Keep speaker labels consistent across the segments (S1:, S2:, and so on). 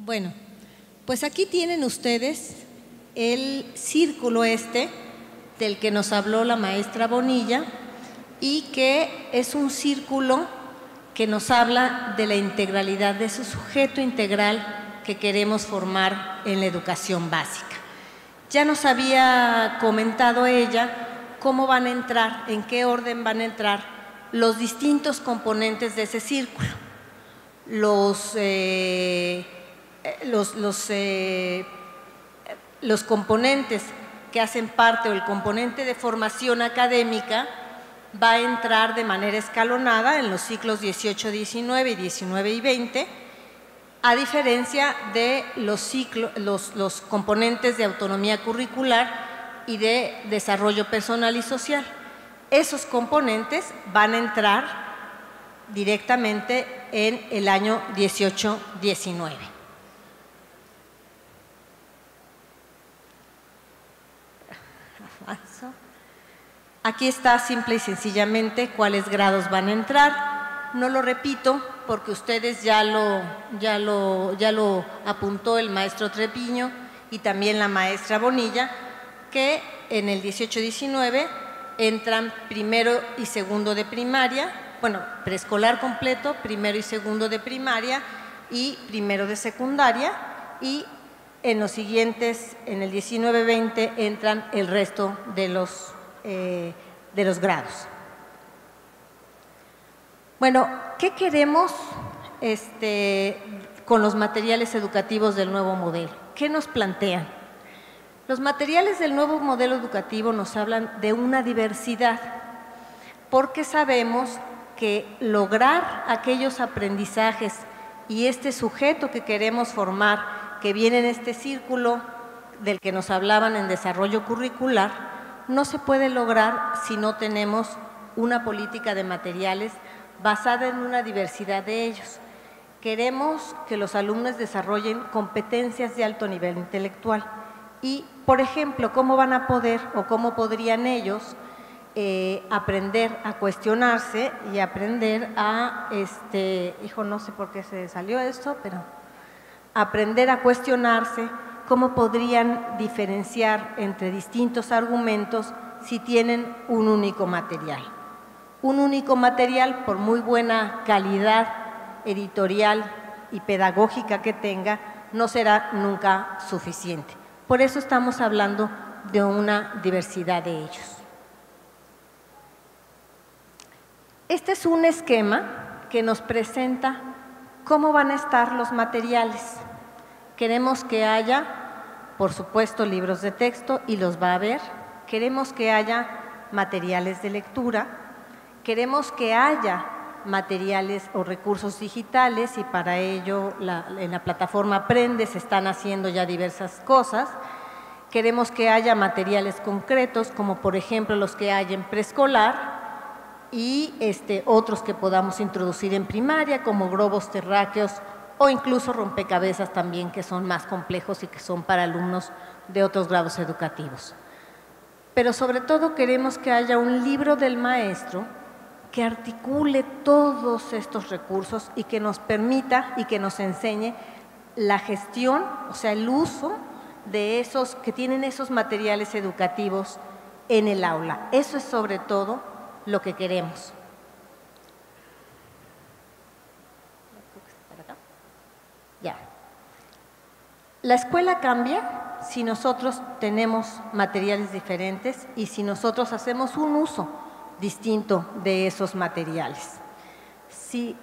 S1: Bueno, pues aquí tienen ustedes el círculo del que nos habló la maestra Bonilla y que es un círculo que nos habla de la integralidad, de ese sujeto integral que queremos formar en la educación básica. Ya nos había comentado ella cómo van a entrar, en qué orden van a entrar los distintos componentes de ese círculo. Los componentes que hacen parte o el componente de formación académica va a entrar de manera escalonada en los ciclos 18-19 y 19 y 20, a diferencia de los componentes de autonomía curricular y de desarrollo personal y social. Esos componentes van a entrar directamente en el año 18-19. Aquí está simple y sencillamente cuáles grados van a entrar. No lo repito porque ustedes ya lo apuntó el maestro Treviño y también la maestra Bonilla, que en el 18-19 entran primero y segundo de primaria, bueno, preescolar completo, primero y segundo de primaria y primero de secundaria, y en los siguientes, en el 19-20, entran el resto de los grados. Bueno, ¿qué queremos con los materiales educativos del nuevo modelo? ¿Qué nos plantean? Los materiales del nuevo modelo educativo nos hablan de una diversidad, porque sabemos que lograr aquellos aprendizajes y este sujeto que queremos formar, que viene en este círculo del que nos hablaban en desarrollo curricular, no se puede lograr si no tenemos una política de materiales basada en una diversidad de ellos. Queremos que los alumnos desarrollen competencias de alto nivel intelectual y, por ejemplo, ¿cómo van a poder o cómo podrían ellos aprender a cuestionarse y aprender a, no sé por qué se salió esto, pero aprender a cuestionarse? ¿Cómo podrían diferenciar entre distintos argumentos si tienen un único material? Un único material, por muy buena calidad editorial y pedagógica que tenga, no será nunca suficiente. Por eso estamos hablando de una diversidad de ellos. Este es un esquema que nos presenta cómo van a estar los materiales. Queremos que haya, por supuesto, libros de texto y los va a haber. Queremos que haya materiales de lectura. Queremos que haya materiales o recursos digitales y para ello en la plataforma Aprende se están haciendo ya diversas cosas. Queremos que haya materiales concretos como por ejemplo los que hay en preescolar y otros que podamos introducir en primaria como globos terráqueos o incluso rompecabezas también que son más complejos y que son para alumnos de otros grados educativos. Pero sobre todo queremos que haya un libro del maestro que articule todos estos recursos y que nos permita y que nos enseñe la gestión, o sea, el uso de esos que tienen esos materiales educativos en el aula. Eso es sobre todo lo que queremos. Ya. La escuela cambia si nosotros tenemos materiales diferentes y si nosotros hacemos un uso distinto de esos materiales. Si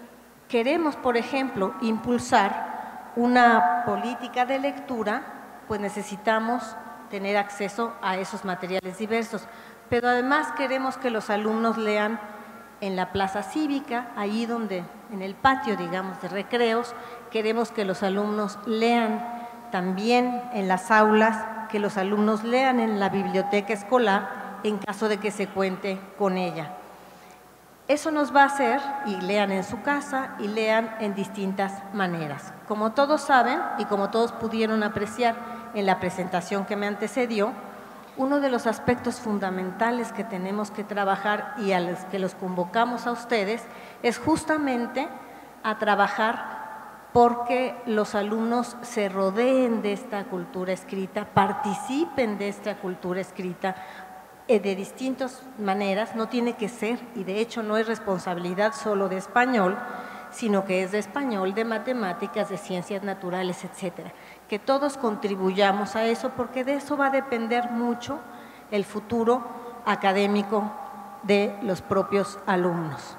S1: queremos, por ejemplo, impulsar una política de lectura, pues necesitamos tener acceso a esos materiales diversos, pero además queremos que los alumnos lean en la plaza cívica, ahí donde, en el patio, digamos, de recreos, queremos que los alumnos lean también en las aulas, que los alumnos lean en la biblioteca escolar, en caso de que se cuente con ella. Eso nos va a hacer, y lean en su casa, y lean en distintas maneras. Como todos saben, y como todos pudieron apreciar en la presentación que me antecedió, uno de los aspectos fundamentales que tenemos que trabajar y a los que los convocamos a ustedes es justamente a trabajar porque los alumnos se rodeen de esta cultura escrita, participen de esta cultura escrita de distintas maneras, no tiene que ser, y de hecho no es responsabilidad solo de español, sino que es de español, de matemáticas, de ciencias naturales, etcétera. Que todos contribuyamos a eso, porque de eso va a depender mucho el futuro académico de los propios alumnos.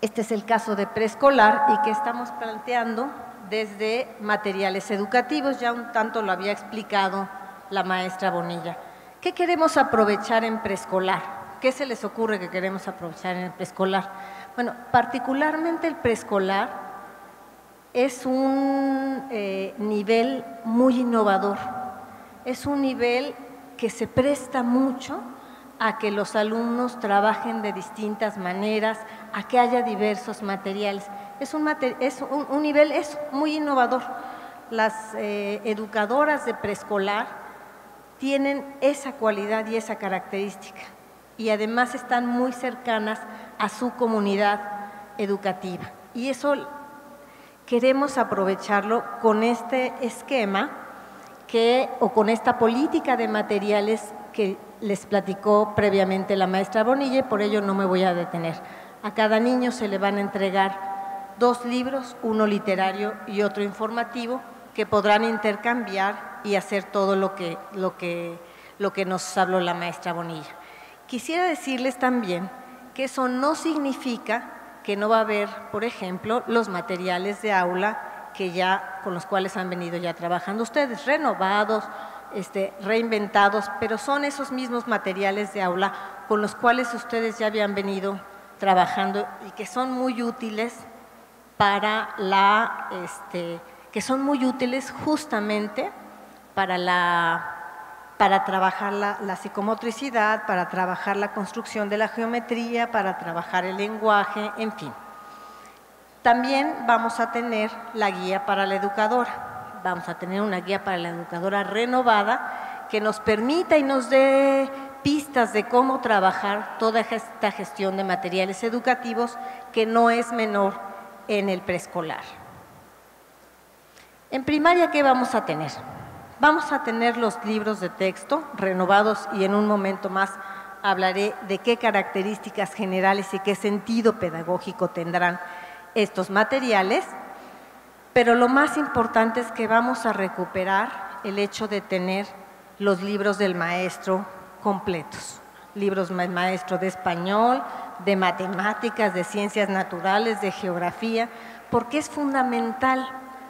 S1: Este es el caso de preescolar y que estamos planteando desde materiales educativos, ya un tanto lo había explicado la maestra Bonilla. ¿Qué queremos aprovechar en preescolar? ¿Qué se les ocurre que queremos aprovechar en el preescolar? Bueno, particularmente el preescolar es un nivel muy innovador, es un nivel que se presta mucho a que los alumnos trabajen de distintas maneras, a que haya diversos materiales. Es un nivel muy innovador. Las educadoras de preescolar tienen esa cualidad y esa característica y además están muy cercanas a su comunidad educativa. Y eso queremos aprovecharlo con este esquema o con esta política de materiales que les platicó previamente la maestra Bonilla, y por ello no me voy a detener. A cada niño se le van a entregar 2 libros, uno literario y otro informativo, que podrán intercambiar y hacer todo lo que nos habló la maestra Bonilla. Quisiera decirles también que eso no significa que no va a haber, por ejemplo, los materiales de aula con los cuales han venido ya trabajando ustedes, renovados, reinventados, pero son esos mismos materiales de aula con los cuales ustedes ya habían venido trabajando y que son muy útiles que son muy útiles justamente para trabajar la psicomotricidad, para trabajar la construcción de la geometría, para trabajar el lenguaje, en fin. También vamos a tener la guía para la educadora. Vamos a tener una guía para la educadora renovada que nos permita y nos dé pistas de cómo trabajar toda esta gestión de materiales educativos, que no es menor en el preescolar. En primaria, ¿qué vamos a tener? Vamos a tener los libros de texto renovados y en un momento más hablaré de qué características generales y qué sentido pedagógico tendrán estos materiales, pero lo más importante es que vamos a recuperar el hecho de tener los libros del maestro completos, libros del maestro de español, de matemáticas, de ciencias naturales, de geografía, porque es fundamental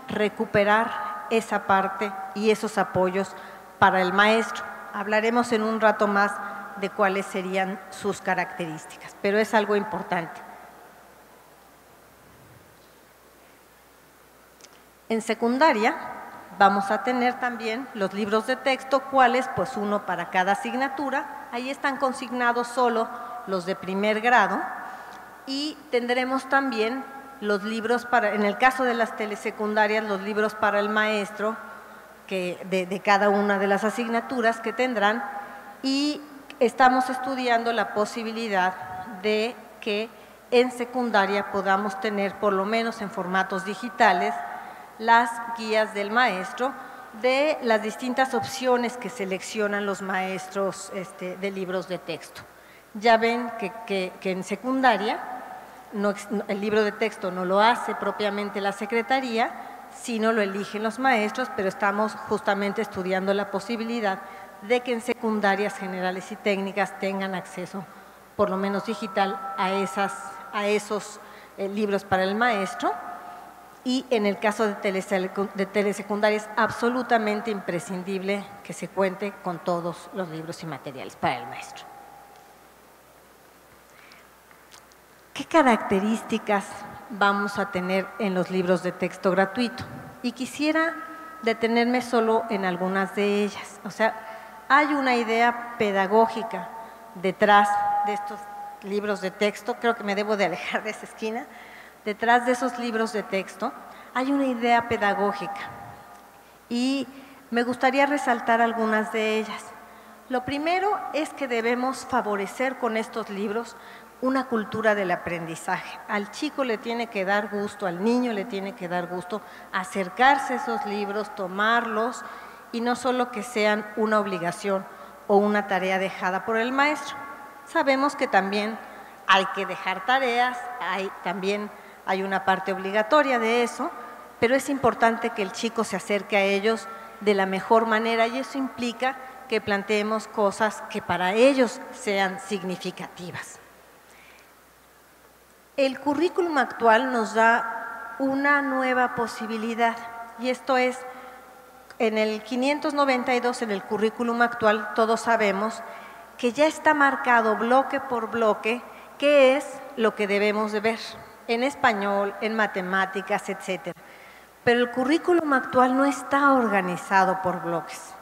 S1: recuperar esa parte y esos apoyos para el maestro. Hablaremos en un rato más de cuáles serían sus características, pero es algo importante. En secundaria vamos a tener también los libros de texto, ¿cuáles? Pues uno para cada asignatura. Ahí están consignados solo los de primer grado y tendremos también los libros en el caso de las telesecundarias, los libros para el maestro de cada una de las asignaturas que tendrán, y estamos estudiando la posibilidad de que en secundaria podamos tener, por lo menos en formatos digitales, las guías del maestro de las distintas opciones que seleccionan los maestros de libros de texto. Ya ven que en secundaria el libro de texto no lo hace propiamente la secretaría, sino lo eligen los maestros, pero estamos justamente estudiando la posibilidad de que en secundarias generales y técnicas tengan acceso, por lo menos digital, a esos libros para el maestro. Y en el caso de telesecundaria es absolutamente imprescindible que se cuente con todos los libros y materiales para el maestro. ¿Qué características vamos a tener en los libros de texto gratuito? Y quisiera detenerme solo en algunas de ellas. O sea, hay una idea pedagógica detrás de estos libros de texto, creo que me debo de alejar de esa esquina. Detrás de esos libros de texto hay una idea pedagógica y me gustaría resaltar algunas de ellas. Lo primero es que debemos favorecer con estos libros una cultura del aprendizaje. Al chico le tiene que dar gusto, al niño le tiene que dar gusto acercarse a esos libros, tomarlos, y no solo que sean una obligación o una tarea dejada por el maestro. Sabemos que también hay que dejar tareas, también hay una parte obligatoria de eso, pero es importante que el chico se acerque a ellos de la mejor manera, y eso implica que planteemos cosas que para ellos sean significativas. El currículum actual nos da una nueva posibilidad, y esto es, en el 592, en el currículum actual, todos sabemos que ya está marcado bloque por bloque qué es lo que debemos de ver, en español, en matemáticas, etcétera. Pero el currículum actual no está organizado por bloques,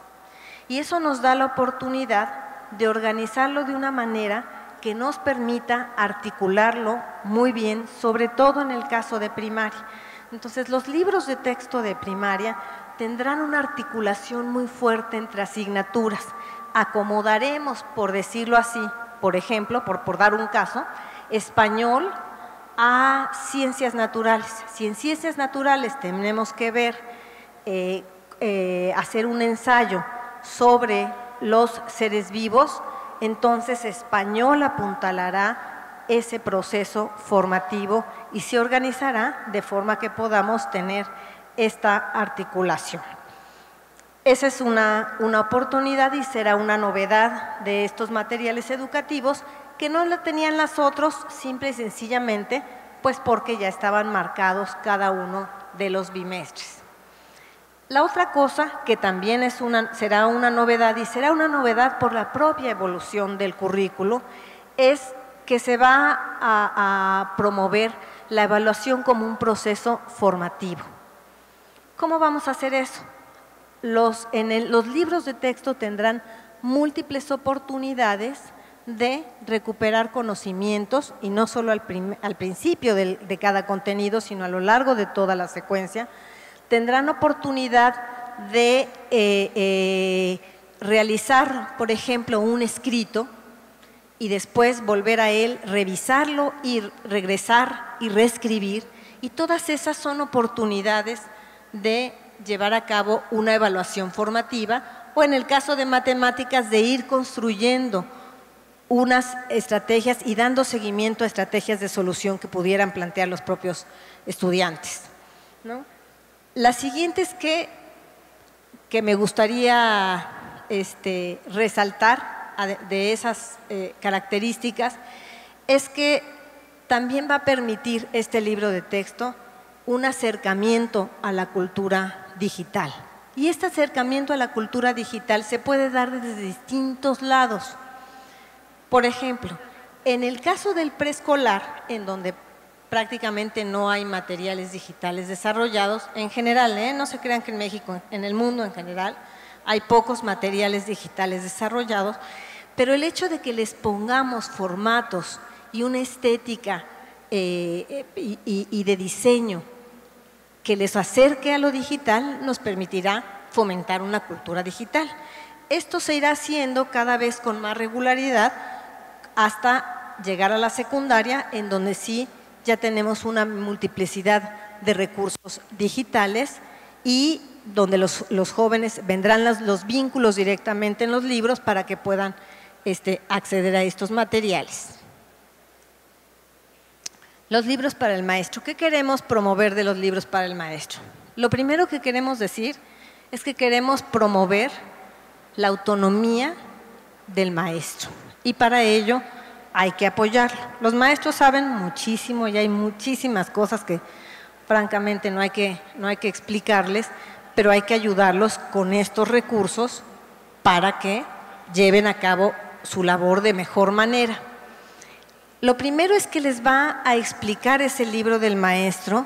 S1: y eso nos da la oportunidad de organizarlo de una manera que nos permita articularlo muy bien, sobre todo en el caso de primaria. Entonces, los libros de texto de primaria tendrán una articulación muy fuerte entre asignaturas. Acomodaremos, por decirlo así, por ejemplo, por dar un caso, español a ciencias naturales. Si en ciencias naturales tenemos que ver, hacer un ensayo sobre los seres vivos, entonces español apuntalará ese proceso formativo y se organizará de forma que podamos tener esta articulación. Esa es una oportunidad y será una novedad de estos materiales educativos que no la tenían las otros, simple y sencillamente, pues porque ya estaban marcados cada uno de los bimestres. La otra cosa que también será una novedad, y será una novedad por la propia evolución del currículo, es que se va a promover la evaluación como un proceso formativo. ¿Cómo vamos a hacer eso? Los libros de texto tendrán múltiples oportunidades de recuperar conocimientos, y no solo al principio de cada contenido, sino a lo largo de toda la secuencia. Tendrán oportunidad de realizar, por ejemplo, un escrito y después volver a él, revisarlo y regresar y reescribir, y todas esas son oportunidades de llevar a cabo una evaluación formativa, o en el caso de matemáticas, de ir construyendo unas estrategias y dando seguimiento a estrategias de solución que pudieran plantear los propios estudiantes, ¿no? La siguiente es que me gustaría resaltar de esas características, es que también va a permitir este libro de texto un acercamiento a la cultura digital. Y este acercamiento a la cultura digital se puede dar desde distintos lados. Por ejemplo, en el caso del preescolar, en donde prácticamente no hay materiales digitales desarrollados, en general, no se crean que en México, en el mundo en general, hay pocos materiales digitales desarrollados, pero el hecho de que les pongamos formatos y una estética y de diseño que les acerque a lo digital, nos permitirá fomentar una cultura digital. Esto se irá haciendo cada vez con más regularidad hasta llegar a la secundaria, en donde sí ya tenemos una multiplicidad de recursos digitales y donde los jóvenes vendrán los vínculos directamente en los libros para que puedan acceder a estos materiales. Los libros para el maestro. ¿Qué queremos promover de los libros para el maestro? Lo primero que queremos decir es que queremos promover la autonomía del maestro, y para ello hay que apoyarlo. Los maestros saben muchísimo y hay muchísimas cosas que francamente no hay que explicarles, pero hay que ayudarlos con estos recursos para que lleven a cabo su labor de mejor manera. Lo primero es que les va a explicar ese libro del maestro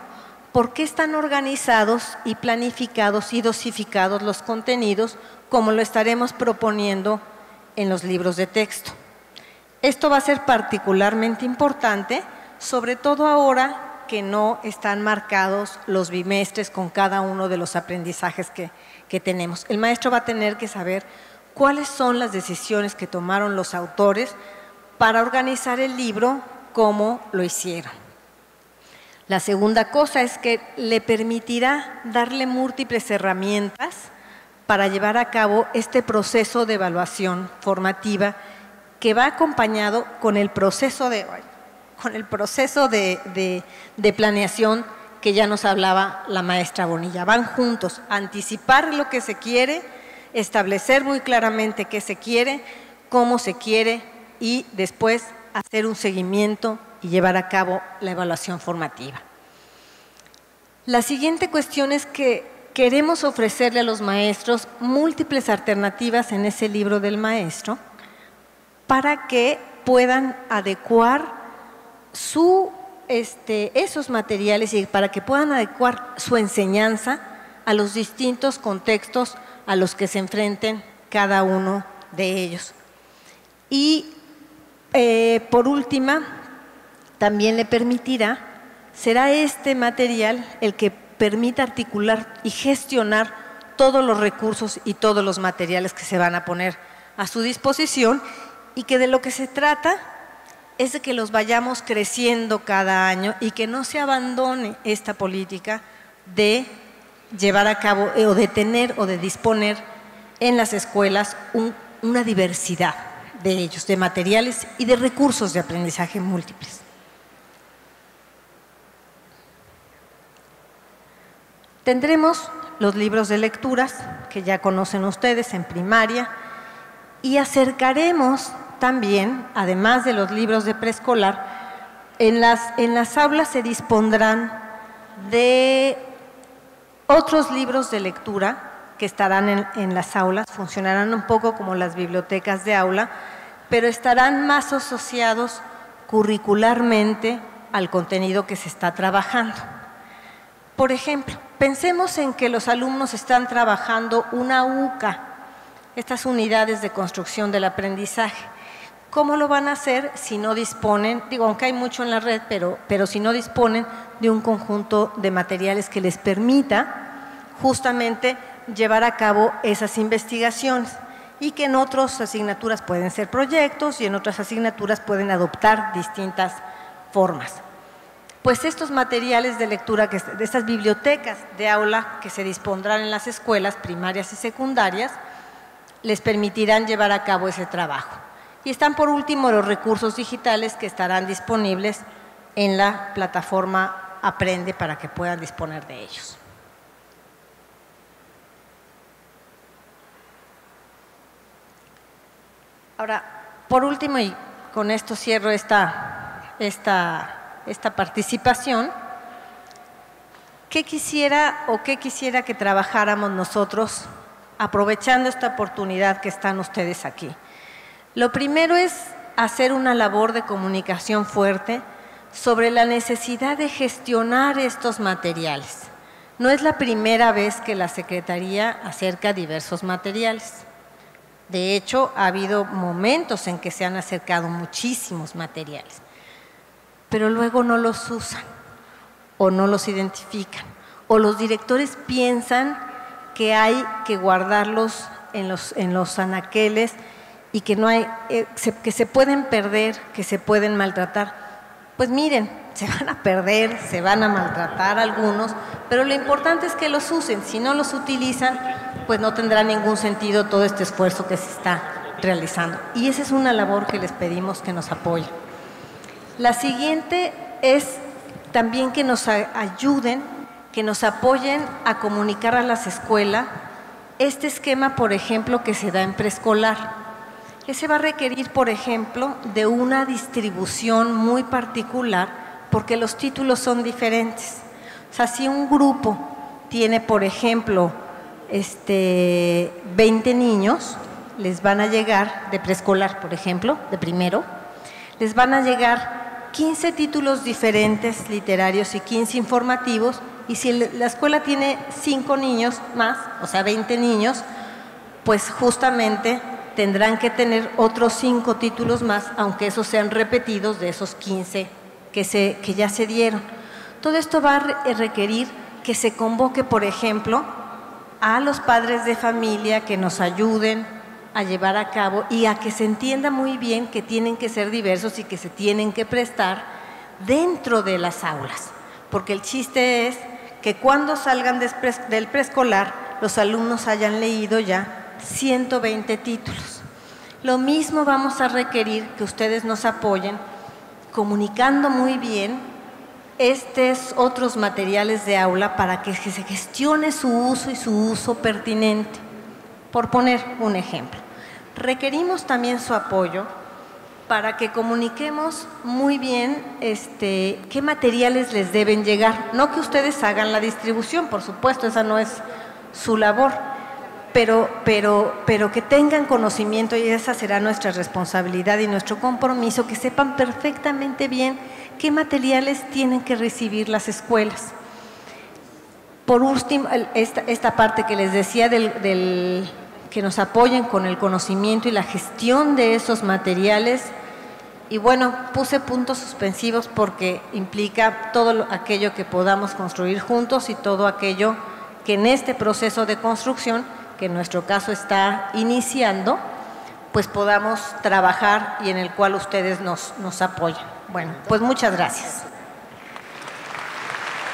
S1: por qué están organizados y planificados y dosificados los contenidos, como lo estaremos proponiendo en los libros de texto. Esto va a ser particularmente importante, sobre todo ahora que no están marcados los bimestres con cada uno de los aprendizajes que tenemos. El maestro va a tener que saber cuáles son las decisiones que tomaron los autores para organizar el libro como lo hicieron. La segunda cosa es que le permitirá darle múltiples herramientas para llevar a cabo este proceso de evaluación formativa que va acompañado con el proceso de planeación que ya nos hablaba la maestra Bonilla. Van juntos, anticipar lo que se quiere, establecer muy claramente qué se quiere, cómo se quiere y después hacer un seguimiento y llevar a cabo la evaluación formativa. La siguiente cuestión es que queremos ofrecerle a los maestros múltiples alternativas en ese libro del maestro para que puedan adecuar esos materiales y para que puedan adecuar su enseñanza a los distintos contextos a los que se enfrenten cada uno de ellos. Y por última, también le permitirá, será este material el que permita articular y gestionar todos los recursos y todos los materiales que se van a poner a su disposición y que de lo que se trata es de que los vayamos creciendo cada año y que no se abandone esta política de llevar a cabo o de tener o de disponer en las escuelas una diversidad de ellos, de materiales y de recursos de aprendizaje múltiples. Tendremos los libros de lecturas que ya conocen ustedes en primaria y acercaremos también, además de los libros de preescolar, en las aulas se dispondrán de otros libros de lectura que estarán en las aulas, funcionarán un poco como las bibliotecas de aula, pero estarán más asociados curricularmente al contenido que se está trabajando. Por ejemplo, pensemos en que los alumnos están trabajando una UCA, estas unidades de construcción del aprendizaje. ¿Cómo lo van a hacer si no disponen, aunque hay mucho en la red, pero si no disponen de un conjunto de materiales que les permita justamente llevar a cabo esas investigaciones y que en otras asignaturas pueden ser proyectos y en otras asignaturas pueden adoptar distintas formas? Pues estos materiales de lectura, de estas bibliotecas de aula que se dispondrán en las escuelas primarias y secundarias, les permitirán llevar a cabo ese trabajo. Y están por último los recursos digitales que estarán disponibles en la plataforma Aprende para que puedan disponer de ellos. Ahora, por último, y con esto cierro esta participación, ¿qué quisiera que trabajáramos nosotros aprovechando esta oportunidad que están ustedes aquí? Lo primero es hacer una labor de comunicación fuerte sobre la necesidad de gestionar estos materiales. No es la primera vez que la Secretaría acerca diversos materiales. De hecho, ha habido momentos en que se han acercado muchísimos materiales, pero luego no los usan o no los identifican, o los directores piensan que hay que guardarlos en los anaqueles y que no hay, que se pueden perder, que se pueden maltratar. Pues miren, se van a perder, se van a maltratar algunos, pero lo importante es que los usen. Si no los utilizan, pues no tendrá ningún sentido todo este esfuerzo que se está realizando. Y esa es una labor que les pedimos que nos apoyen. La siguiente es también que nos ayuden, que nos apoyen a comunicar a las escuelas este esquema, por ejemplo, que se da en preescolar. Ese va a requerir, por ejemplo, de una distribución muy particular porque los títulos son diferentes. O sea, si un grupo tiene, por ejemplo, 20 niños, les van a llegar, de preescolar, por ejemplo, de primero, les van a llegar 15 títulos diferentes literarios y 15 informativos, y si la escuela tiene 5 niños más, o sea 20 niños, pues justamente tendrán que tener otros 5 títulos más, aunque esos sean repetidos de esos 15 que ya se dieron. Todo esto va a requerir que se convoque, por ejemplo, a los padres de familia que nos ayuden a llevar a cabo y a que se entienda muy bien que tienen que ser diversos y que se tienen que prestar dentro de las aulas, porque el chiste es que cuando salgan del preescolar los alumnos hayan leído ya 120 títulos. Lo mismo vamos a requerir que ustedes nos apoyen comunicando muy bien estos otros materiales de aula para que se gestione su uso y su uso pertinente. Por poner un ejemplo, requerimos también su apoyo para que comuniquemos muy bien qué materiales les deben llegar. No que ustedes hagan la distribución, por supuesto, esa no es su labor, pero que tengan conocimiento, y esa será nuestra responsabilidad y nuestro compromiso, que sepan perfectamente bien qué materiales tienen que recibir las escuelas. Por último, esta parte que les decía que nos apoyen con el conocimiento y la gestión de esos materiales. Y bueno, puse puntos suspensivos porque implica todo aquello que podamos construir juntos y todo aquello que en este proceso de construcción, que en nuestro caso está iniciando, pues podamos trabajar y en el cual ustedes nos apoyan. Bueno, pues muchas gracias.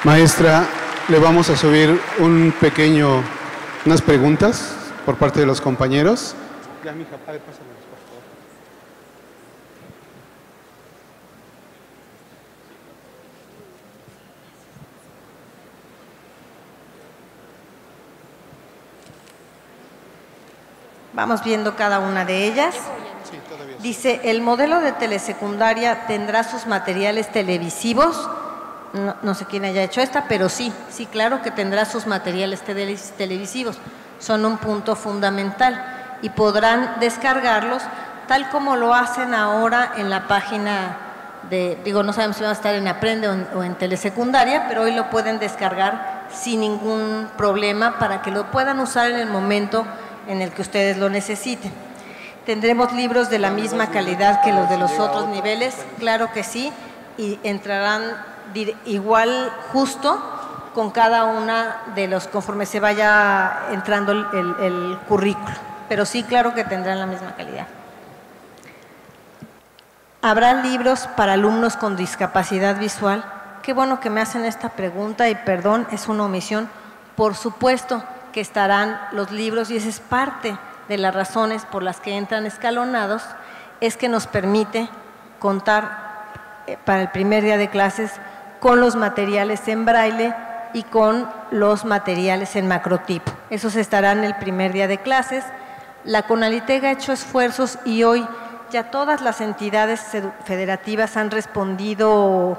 S2: Maestra, le vamos a subir unas preguntas por parte de los compañeros. Ya, mija, padre, pásamelos, por favor.
S1: Vamos viendo cada una de ellas.
S2: Sí, todavía.
S1: Dice, ¿el modelo de telesecundaria tendrá sus materiales televisivos? No sé quién haya hecho esta, pero sí, claro que tendrá sus materiales televisivos. Son un punto fundamental y podrán descargarlos tal como lo hacen ahora en la página no sabemos si van a estar en Aprende o en telesecundaria, pero hoy lo pueden descargar sin ningún problema para que lo puedan usar en el momento en el que ustedes lo necesiten. ¿Tendremos libros de la misma calidad que los de los otros niveles? Claro que sí, y entrarán igual justo con cada una de los, conforme se vaya entrando el currículo, pero sí, claro que tendrán la misma calidad. ¿Habrá libros para alumnos con discapacidad visual? Qué bueno que me hacen esta pregunta y perdón, es una omisión. Por supuesto que estarán los libros y esa es parte de las razones por las que entran escalonados, es que nos permite contar para el primer día de clases con los materiales en braille y con los materiales en macrotipo. Esos estarán el primer día de clases. La CONALITEG ha hecho esfuerzos y hoy ya todas las entidades federativas han respondido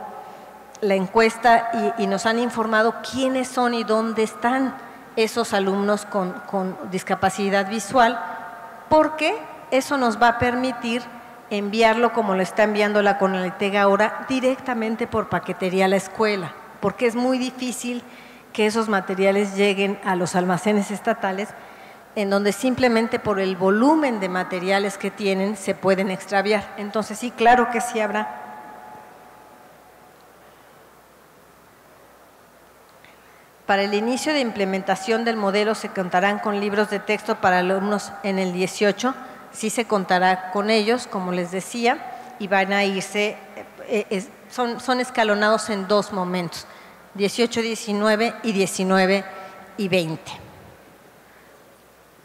S1: la encuesta y nos han informado quiénes son y dónde están esos alumnos con discapacidad visual, porque eso nos va a permitir enviarlo como lo está enviando la CONALITEG ahora, directamente por paquetería a la escuela, porque es muy difícil que esos materiales lleguen a los almacenes estatales, en donde simplemente por el volumen de materiales que tienen se pueden extraviar. Entonces sí, claro que sí habrá. Para el inicio de implementación del modelo se contarán con libros de texto para alumnos en el 18, sí se contará con ellos, como les decía, y van a irse, son escalonados en dos momentos, 18, 19 y 19 y 20.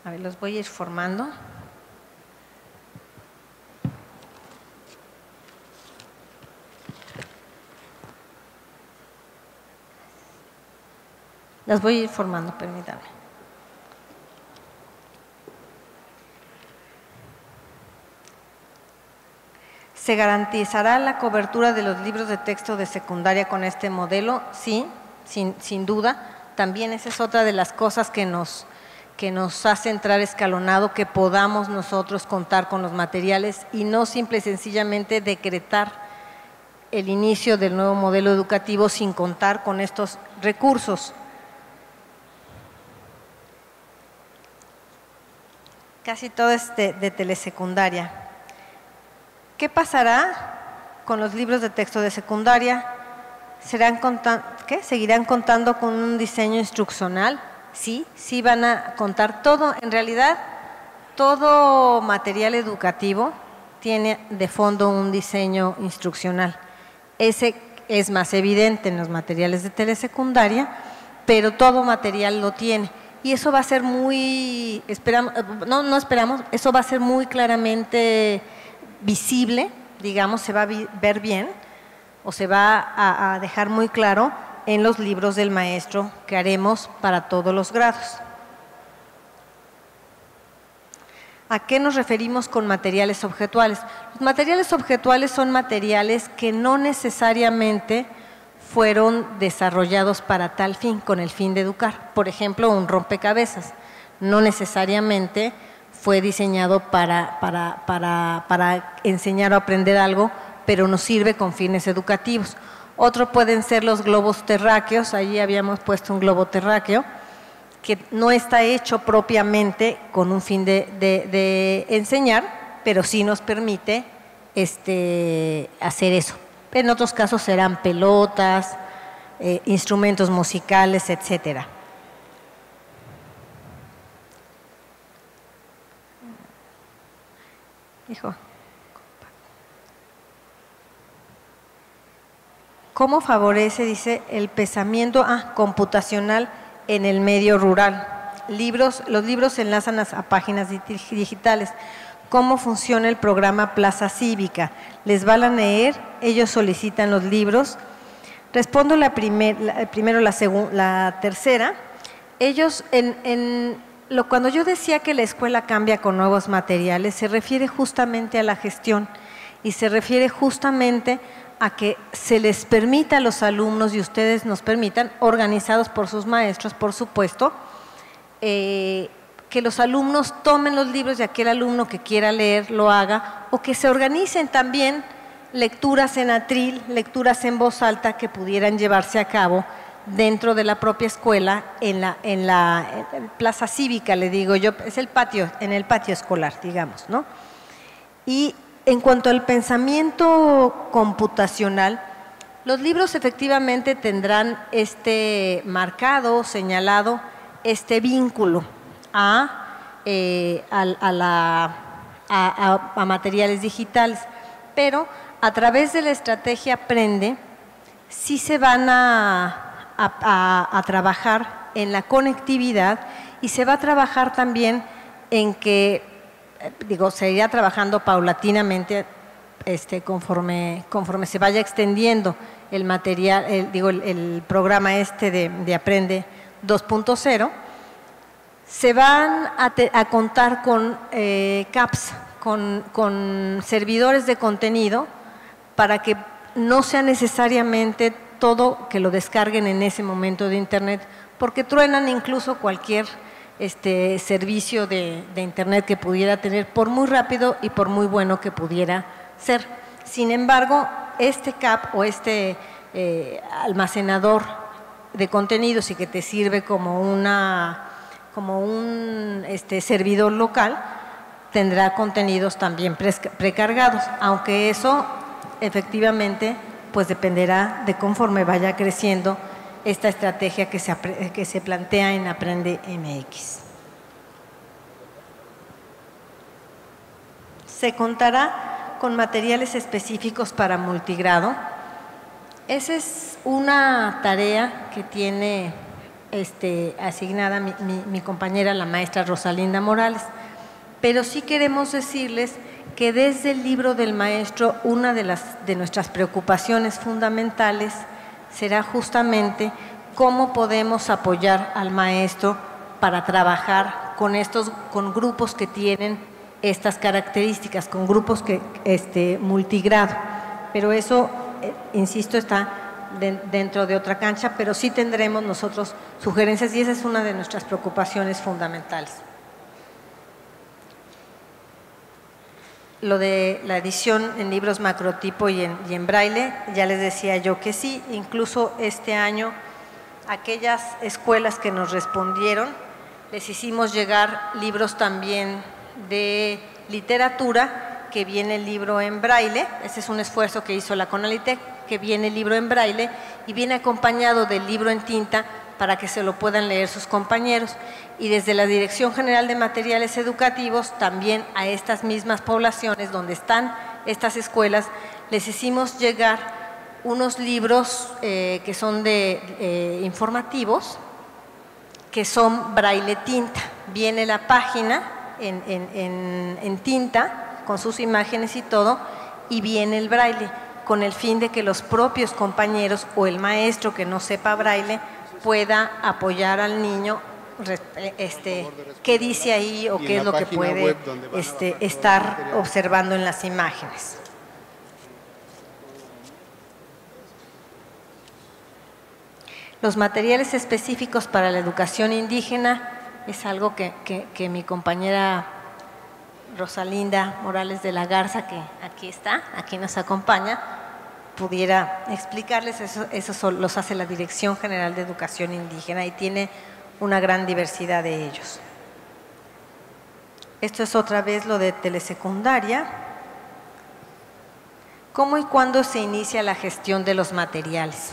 S1: A ver, los voy a ir formando. Las voy a ir formando, permítanme. ¿Se garantizará la cobertura de los libros de texto de secundaria con este modelo? Sí, sin duda. También esa es otra de las cosas que nos hace entrar escalonado, que podamos nosotros contar con los materiales y no simple y sencillamente decretar el inicio del nuevo modelo educativo sin contar con estos recursos. Casi todo es de telesecundaria. ¿Qué pasará con los libros de texto de secundaria? ¿Seguirán contando con un diseño instruccional? Sí van a contar todo. En realidad, todo material educativo tiene de fondo un diseño instruccional. Ese es más evidente en los materiales de telesecundaria, pero todo material lo tiene. Y eso va a ser muy, eso va a ser muy claramente visible, digamos, se va a ver bien o se va a dejar muy claro en los libros del maestro que haremos para todos los grados. ¿A qué nos referimos con materiales objetuales? Los materiales objetuales son materiales que no necesariamente fueron desarrollados para tal fin, con el fin de educar. Por ejemplo, un rompecabezas no necesariamente fue diseñado para enseñar o aprender algo, pero nos sirve con fines educativos. Otro pueden ser los globos terráqueos, allí habíamos puesto un globo terráqueo, que no está hecho propiamente con un fin de enseñar, pero sí nos permite hacer eso. En otros casos serán pelotas, instrumentos musicales, etcétera. ¿Cómo favorece, dice, el pensamiento computacional en el medio rural? Los libros se enlazan a páginas digitales. ¿Cómo funciona el programa Plaza Cívica? ¿Les van a leer? ¿Ellos solicitan los libros? Respondo la tercera. Ellos, cuando yo decía que la escuela cambia con nuevos materiales, se refiere justamente a la gestión y se refiere justamente a que se les permita a los alumnos y ustedes nos permitan, organizados por sus maestros, por supuesto, que los alumnos tomen los libros y aquel alumno que quiera leer lo haga, o que se organicen también lecturas en atril, lecturas en voz alta que pudieran llevarse a cabo dentro de la propia escuela, en la plaza cívica, le digo yo, es el patio, en el patio escolar, digamos, ¿no? Y en cuanto al pensamiento computacional, los libros efectivamente tendrán marcado, señalado, vínculo a materiales digitales, pero a través de la estrategia Aprende, sí se van a trabajar en la conectividad y se va a trabajar también en que, se irá trabajando paulatinamente conforme se vaya extendiendo el material, el programa de Aprende 2.0, se van a contar con CAPS, con servidores de contenido, para que no sea necesariamente todo que lo descarguen en ese momento de Internet, porque truenan incluso cualquier servicio de Internet que pudiera tener, por muy rápido y por muy bueno que pudiera ser. Sin embargo, CAP o almacenador de contenidos y que te sirve como un servidor local, tendrá contenidos también precargados, aunque eso efectivamente pues dependerá de conforme vaya creciendo esta estrategia que se plantea en Aprende MX. Se contará con materiales específicos para multigrado. Esa es una tarea que tiene asignada mi compañera, la maestra Rosalinda Morales, pero sí queremos decirles que desde el libro del maestro una de nuestras preocupaciones fundamentales será justamente cómo podemos apoyar al maestro para trabajar con grupos que tienen estas características, con grupos multigrado. Pero eso, insisto, está dentro de otra cancha, pero sí tendremos nosotros sugerencias y esa es una de nuestras preocupaciones fundamentales. Lo de la edición en libros macrotipo y en braille, ya les decía yo que sí, incluso este año aquellas escuelas que nos respondieron, les hicimos llegar libros también de literatura, que viene el libro en braille, ese es un esfuerzo que hizo la CONALITEC, que viene el libro en braille y viene acompañado del libro en tinta para que se lo puedan leer sus compañeros. Y desde la Dirección General de Materiales Educativos, también a estas mismas poblaciones donde están estas escuelas, les hicimos llegar unos libros que son informativos, que son braille tinta. Viene la página en tinta, con sus imágenes y todo, y viene el braille, con el fin de que los propios compañeros o el maestro que no sepa braille pueda apoyar al niño qué dice ahí o qué es lo que puede estar observando en las imágenes. Los materiales específicos para la educación indígena es algo que mi compañera Rosalinda Morales de la Garza, que aquí está, aquí nos acompaña, pudiera explicarles. Eso los hace la Dirección General de Educación Indígena y tiene una gran diversidad de ellos. Esto es otra vez lo de telesecundaria. ¿Cómo y cuándo se inicia la gestión de los materiales?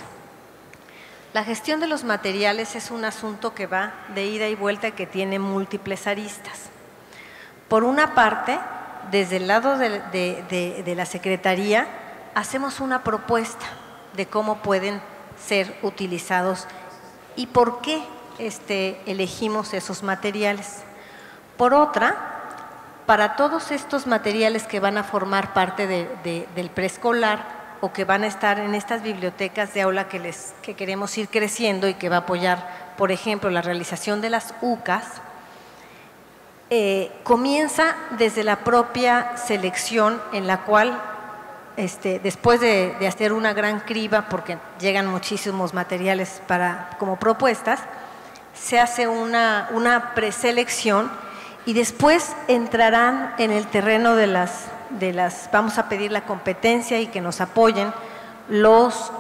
S1: La gestión de los materiales es un asunto que va de ida y vuelta y que tiene múltiples aristas. Por una parte, desde el lado de la Secretaría, hacemos una propuesta de cómo pueden ser utilizados y por qué elegimos esos materiales. Por otra, para todos estos materiales que van a formar parte del preescolar o que van a estar en estas bibliotecas de aula que queremos ir creciendo y que va a apoyar, por ejemplo, la realización de las UCAS, comienza desde la propia selección, en la cual después de hacer una gran criba, porque llegan muchísimos materiales como propuestas, se hace una preselección y después entrarán en el terreno vamos a pedir la competencia y que nos apoyen los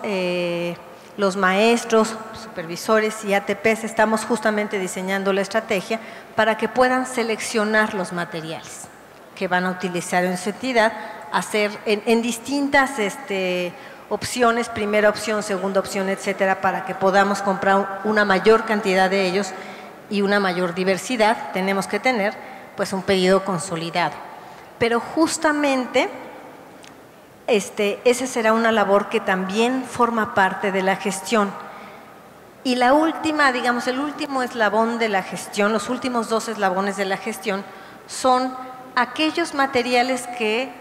S1: maestros, supervisores y ATPs. Estamos justamente diseñando la estrategia para que puedan seleccionar los materiales que van a utilizar en su entidad, hacer en distintas opciones, primera opción, segunda opción, etcétera, para que podamos comprar una mayor cantidad de ellos y una mayor diversidad. Tenemos que tener pues un pedido consolidado. Pero justamente esa será una labor que también forma parte de la gestión. Y la última, digamos, el último eslabón de la gestión, los últimos dos eslabones de la gestión son aquellos materiales que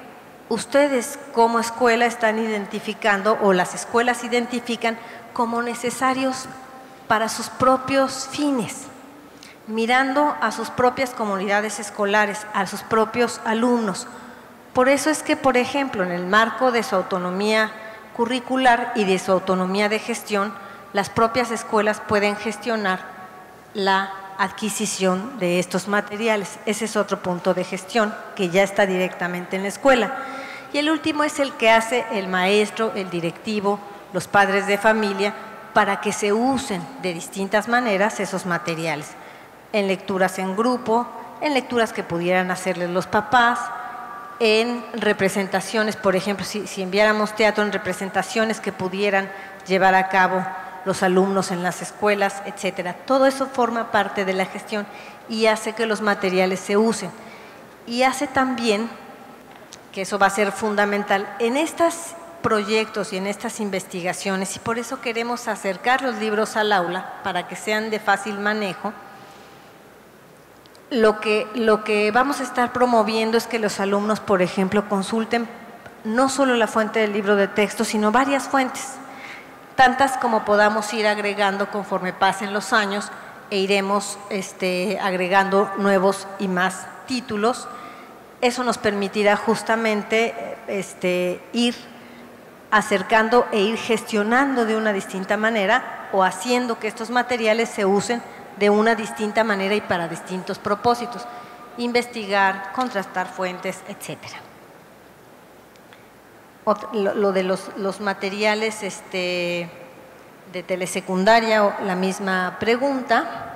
S1: ustedes como escuela están identificando o las escuelas identifican como necesarios para sus propios fines, mirando a sus propias comunidades escolares, a sus propios alumnos. Por eso es que, por ejemplo, en el marco de su autonomía curricular y de su autonomía de gestión, las propias escuelas pueden gestionar la adquisición de estos materiales. Ese es otro punto de gestión que ya está directamente en la escuela. Y el último es el que hace el maestro, el directivo, los padres de familia, para que se usen de distintas maneras esos materiales. En lecturas en grupo, en lecturas que pudieran hacerles los papás, en representaciones, por ejemplo, si enviáramos teatro, en representaciones que pudieran llevar a cabo los alumnos en las escuelas, etcétera. Todo eso forma parte de la gestión y hace que los materiales se usen. Y hace también, que eso va a ser fundamental, en estos proyectos y en estas investigaciones, y por eso queremos acercar los libros al aula para que sean de fácil manejo. Lo que vamos a estar promoviendo es que los alumnos, por ejemplo, consulten no solo la fuente del libro de texto, sino varias fuentes, tantas como podamos ir agregando conforme pasen los años e iremos agregando nuevos y más títulos. Eso nos permitirá justamente ir acercando e ir gestionando de una distinta manera o haciendo que estos materiales se usen de una distinta manera y para distintos propósitos, investigar, contrastar fuentes, etcétera. Lo de los materiales de telesecundaria, la misma pregunta.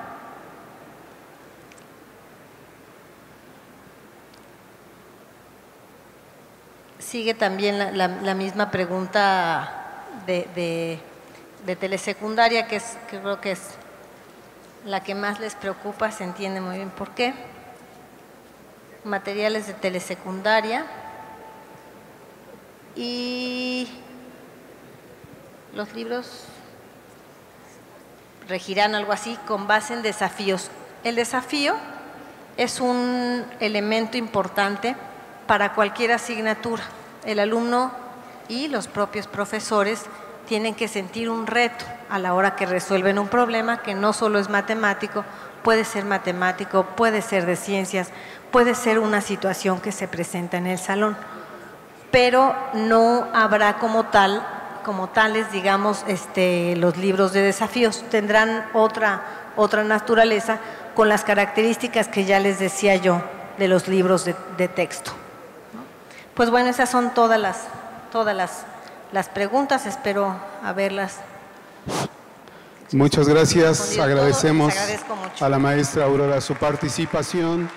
S1: Sigue también la misma pregunta de telesecundaria, que creo que es la que más les preocupa, se entiende muy bien por qué. Materiales de telesecundaria y los libros regirán algo así con base en desafíos. El desafío es un elemento importante para cualquier asignatura. El alumno y los propios profesores tienen que sentir un reto a la hora que resuelven un problema que no solo es matemático, puede ser de ciencias, puede ser una situación que se presenta en el salón, pero no habrá como tales, digamos, los libros de desafíos. Tendrán otra naturaleza con las características que ya les decía yo de los libros de texto. Pues bueno, esas son todas las preguntas, espero haberlas.
S2: Muchas gracias, agradecemos
S1: les agradezco mucho.
S2: a la maestra Aurora su participación.